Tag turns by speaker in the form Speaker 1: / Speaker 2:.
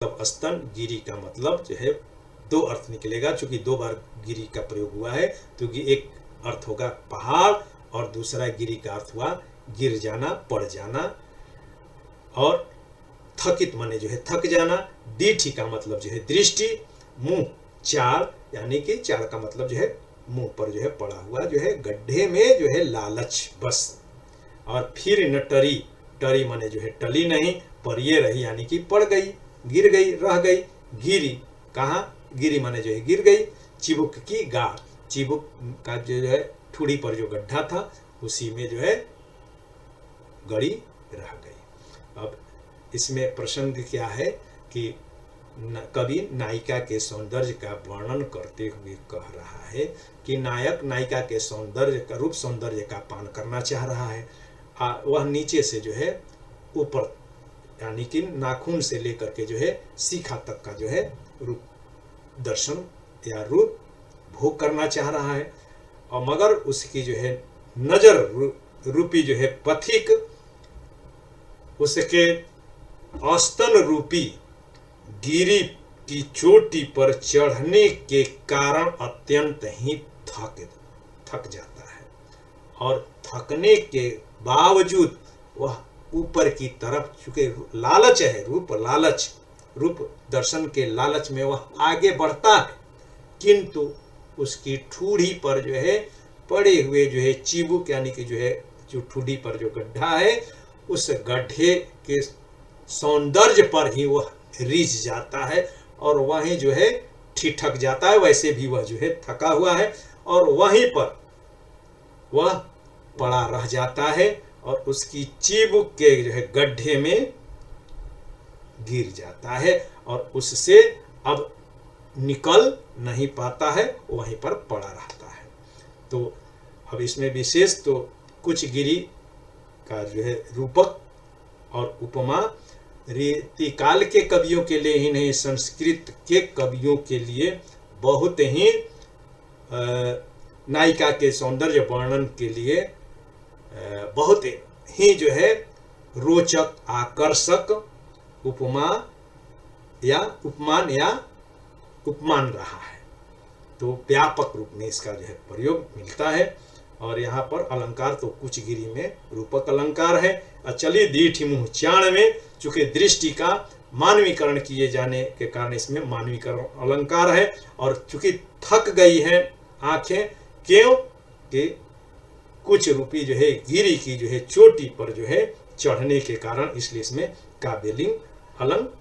Speaker 1: मतलब स्तन, गिरी का मतलब जो है दो अर्थ निकलेगा। चूंकि दो बार गिरी का प्रयोग हुआ है तो एक अर्थ होगा पहाड़ और दूसरा गिरी का अर्थ हुआ गिर जाना, पड़ जाना। और थकित माने जो है थक जाना। दीठी का मतलब जो है दृष्टि। मुंह, चाड़, यानी कि चाड़ का मतलब जो है मुंह पर जो है पड़ा हुआ जो है गड्ढे में जो है लालच, बस। और फिर न टरी, टरी माने जो है टली नहीं, पर ये रही यानी कि पड़ गई, गिर गई, रह गई। गिरी, कहाँ? गिरी माने जो है गिर गई। चिबुक की गाढ़, चिबुक का जो है ठुड़ी पर जो गड्ढा था उसी में जो है गड़ी रह गई। अब इसमें प्रसंग क्या है कि कवि नायिका के सौंदर्य का वर्णन करते हुए कह रहा है कि नायक नायिका के सौंदर्य का, रूप सौंदर्य का पान करना चाह रहा है। वह नीचे से जो है ऊपर यानी कि नाखून से लेकर के जो है शिखा तक का जो है रूप दर्शन या रूप भोग करना चाह रहा है। और मगर उसकी जो है नजर रूपी जो है पथिक उसके औस्तन रूपी गिरी की चोटी पर चढ़ने के कारण अत्यंत ही थक जाता है। और थकने के बावजूद वह ऊपर की तरफ, चूंकि लालच है, रूप लालच, रूप दर्शन के लालच में वह आगे बढ़ता है, किंतु उसकी ठूढ़ी पर जो है पड़े हुए जो है चिबुक यानी कि जो है जो ठूढ़ी पर जो गड्ढा है उस गड्ढे के सौंदर्य पर ही वह रिझ जाता है और वहीं जो है ठिठक जाता है। वैसे भी वह जो है थका हुआ है और वहीं पर वह पड़ा रह जाता है और उसकी चिबुक के जो है गड्ढे में गिर जाता है और उससे अब निकल नहीं पाता है, वहीं पर पड़ा रहता है। तो अब इसमें विशेष तो कुछ गिरी का जो है रूपक और उपमा रीतिकाल के कवियों के लिए ही नहीं, संस्कृत के कवियों के लिए बहुत ही नायिका के सौंदर्य वर्णन के लिए बहुत ही जो है रोचक, आकर्षक उपमा या उपमान या उपमान रहा है। तो व्यापक रूप में इसका जो है प्रयोग मिलता है। और यहाँ पर अलंकार तो कुछ गिरी में रूपक अलंकार है। अचली दीठी मुँह चाण में चूंकि दृष्टि का मानवीकरण किए जाने के कारण इसमें मानवीकरण अलंकार है। और चूंकि थक गई है आंखें, क्यों कि कुछ रूपी जो है गिरी की जो है चोटी पर जो है चढ़ने के कारण, इसलिए इसमें काव्यलिंग अलंकार